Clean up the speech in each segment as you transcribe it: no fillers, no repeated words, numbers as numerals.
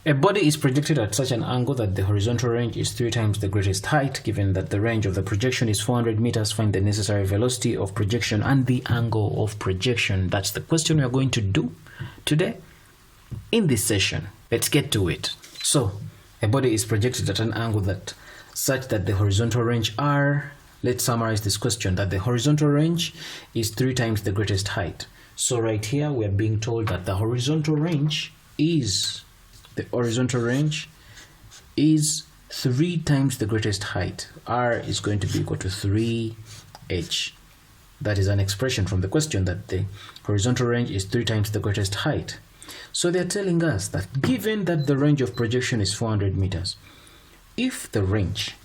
A body is projected at such an angle that the horizontal range is 3 times the greatest height. Given that the range of the projection is 400 meters, find the necessary velocity of projection and the angle of projection. That's the question we are going to do today in this session. Let's get to it. So, a body is projected at an angle that such that the horizontal range R, let's summarize this question, that the horizontal range is 3 times the greatest height. So right here we are being told that the horizontal range is 3 times the greatest height. R is going to be equal to 3h. That is an expression from the question that the horizontal range is 3 times the greatest height. So they're telling us that given that the range of projection is 400 meters, if the range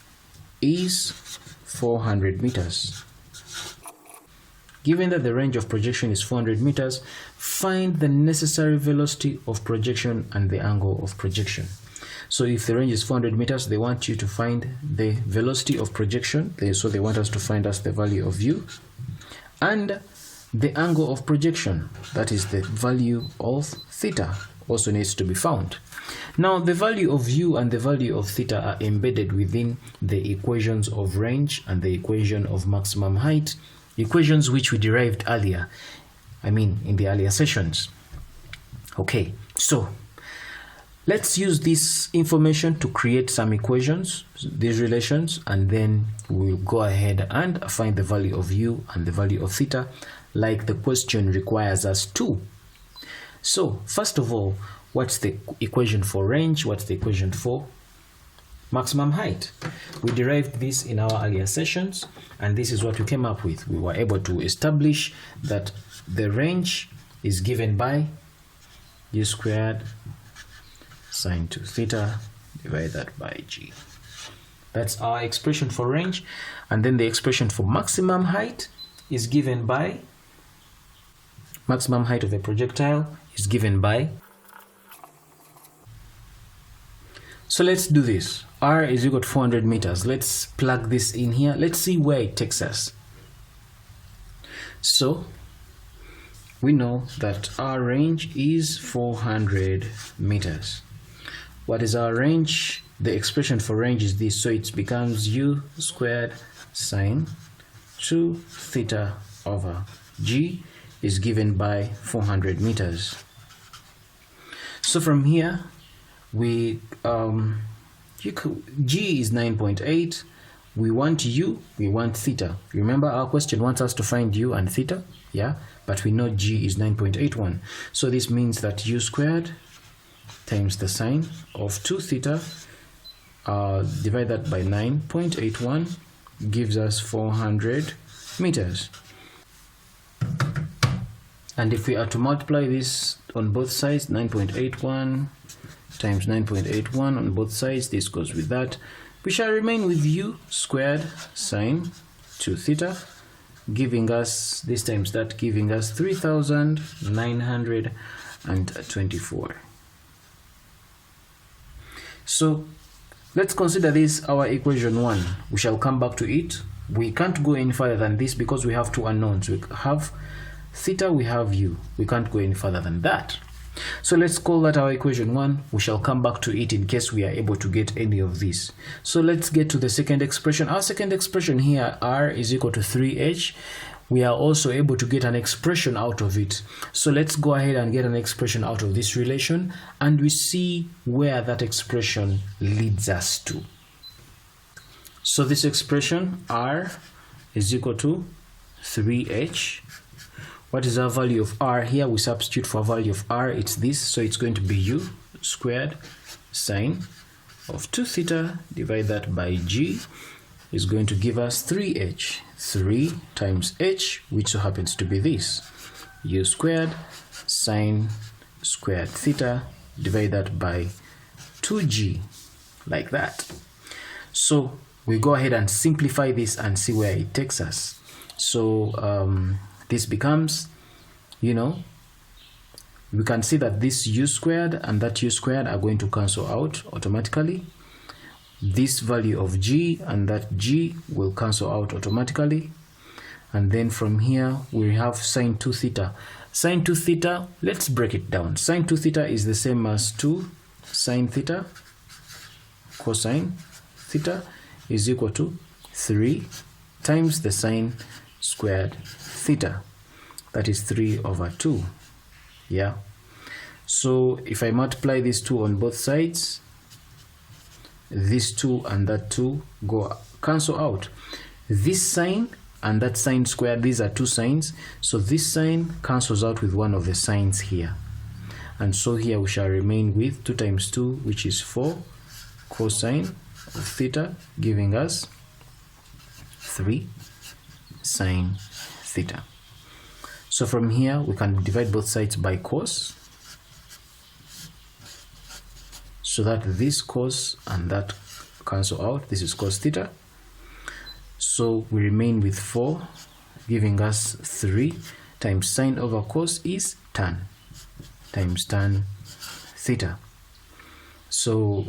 is 400 meters, given that the range of projection is 400 meters, find the necessary velocity of projection and the angle of projection. So if the range is 400 meters, they want you to find the velocity of projection. So they want us to find us the value of u and the angle of projection, that is the value of theta, also needs to be found. Now the value of u and the value of theta are embedded within the equations of range and the equation of maximum height, equations which we derived earlier, in the earlier sessions. Okay, so let's use this information to create some equations, these relations, and then we'll go ahead and find the value of u and the value of theta like the question requires us to. So first of all, what's the equation for range? What's the equation for maximum height? We derived this in our earlier sessions, and this is what we came up with. We were able to establish that the range is given by u squared sine 2 theta divided that by g. That's our expression for range. And then the expression for maximum height is given by, maximum height of a projectile is given by, so let's do this. R is equal to 400 meters. Let's plug this in here. Let's see where it takes us. So we know that our range is 400 meters. What is our range? The expression for range is this, so it becomes u squared sine 2 theta over g is given by 400 meters. So from here we g is 9.8. we want u, we want theta. Remember our question wants us to find u and theta, yeah, but we know g is 9.81. so this means that u squared times the sine of 2 theta divide that by 9.81 gives us 400 meters. And if we are to multiply this on both sides, 9.81 times 9.81 on both sides, this goes with that. We shall remain with u squared sine 2 theta, giving us, this times that, giving us 3,924. So let's consider this our equation 1. We shall come back to it. We can't go any further than this because we have two unknowns. We have theta, we have u. We can't go any further than that. So let's call that our equation 1. We shall come back to it in case we are able to get any of this. So let's get to the second expression. Our second expression here, r is equal to 3h. We are also able to get an expression out of it. So let's go ahead and get an expression out of this relation, and we see where that expression leads us to. So this expression, r is equal to 3h. What is our value of r here? We substitute for value of r, it's this, so it's going to be u squared sine of 2 theta divided that by g is going to give us 3h. 3 times h, which so happens to be this, u squared sine squared theta divide that by 2g, like that. So we go ahead and simplify this and see where it takes us. So this becomes, we can see that this u squared and that u squared are going to cancel out automatically. This value of g and that g will cancel out automatically. And then from here we have sine 2 theta. Sine 2 theta, let's break it down. Sine 2 theta is the same as 2 sine theta cosine theta is equal to 3 times the sine squared theta. That is 3 over 2. Yeah. So if I multiply these two on both sides, this 2 and that 2 go cancel out. This sine and that sine squared, these are two sines, so this sine cancels out with one of the sines here. And so here we shall remain with 2 times 2, which is 4 cosine of theta, giving us 3 sine theta. So from here we can divide both sides by cos, so that this cos and that cancel out. This is cos theta. So we remain with 4, giving us 3 times sine over cos is tan, times tan theta. So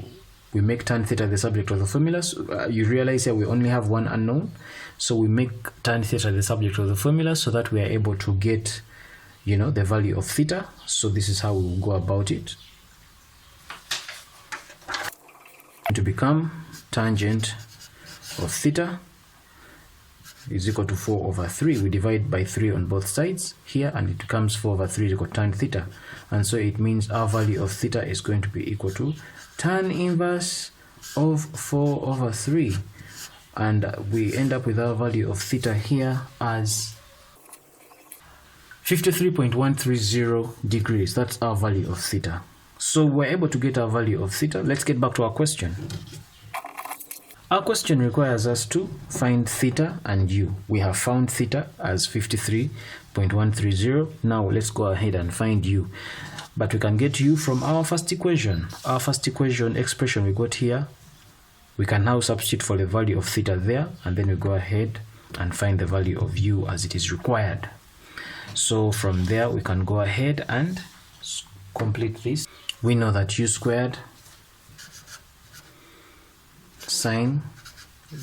we make tan theta the subject of the formula. So, you realize here we only have one unknown, so we make tan theta the subject of the formula so that we are able to get, you know, the value of theta. So this is how we will go about it. To become tangent of theta is equal to 4 over 3. We divide by 3 on both sides here, and it becomes 4 over 3 is equal to tan theta. And so it means our value of theta is going to be equal to tan inverse of 4 over 3. And we end up with our value of theta here as 53.130 degrees. That's our value of theta. So we're able to get our value of theta. Let's get back to our question. Our question requires us to find theta and u. We have found theta as 53.130. Now let's go ahead and find u. But we can get u from our first equation. Our first equation expression we got here, we can now substitute for the value of theta there, and then we go ahead and find the value of u as it is required. So from there we can go ahead and complete this. We know that u squared sine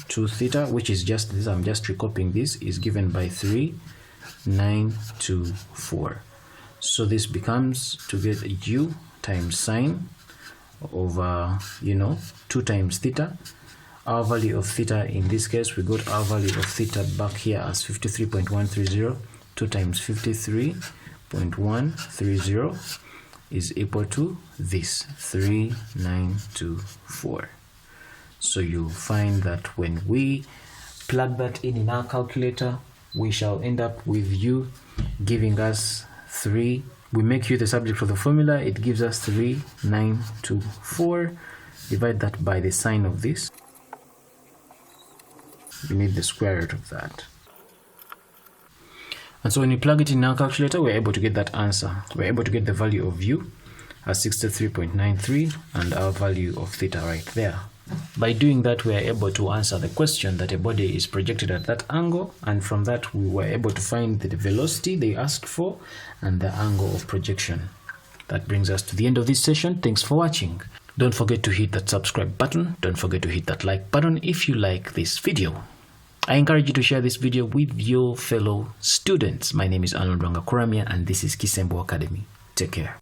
2 theta, which is just this, I'm just recopying this, is given by 3,924. So this becomes, to get u times sine over, 2 times theta. Our value of theta in this case, we got our value of theta back here as 53.130. 2 times 53.130 is equal to this 3,924. So you'll find that when we plug that in our calculator, we shall end up with u giving us 3. We make u the subject of the formula, it gives us 3,924. Divide that by the sine of this. We need the square root of that. And so when you plug it in our calculator, we're able to get that answer. We're able to get the value of u as 63.93 and our value of theta right there. By doing that, we are able to answer the question that a body is projected at that angle, and from that we were able to find the velocity they asked for and the angle of projection. That brings us to the end of this session. Thanks for watching. Don't forget to hit that subscribe button. Don't forget to hit that like button if you like this video. I encourage you to share this video with your fellow students. My name is Arnold Rangakuramia and this is Kisembo Academy. Take care.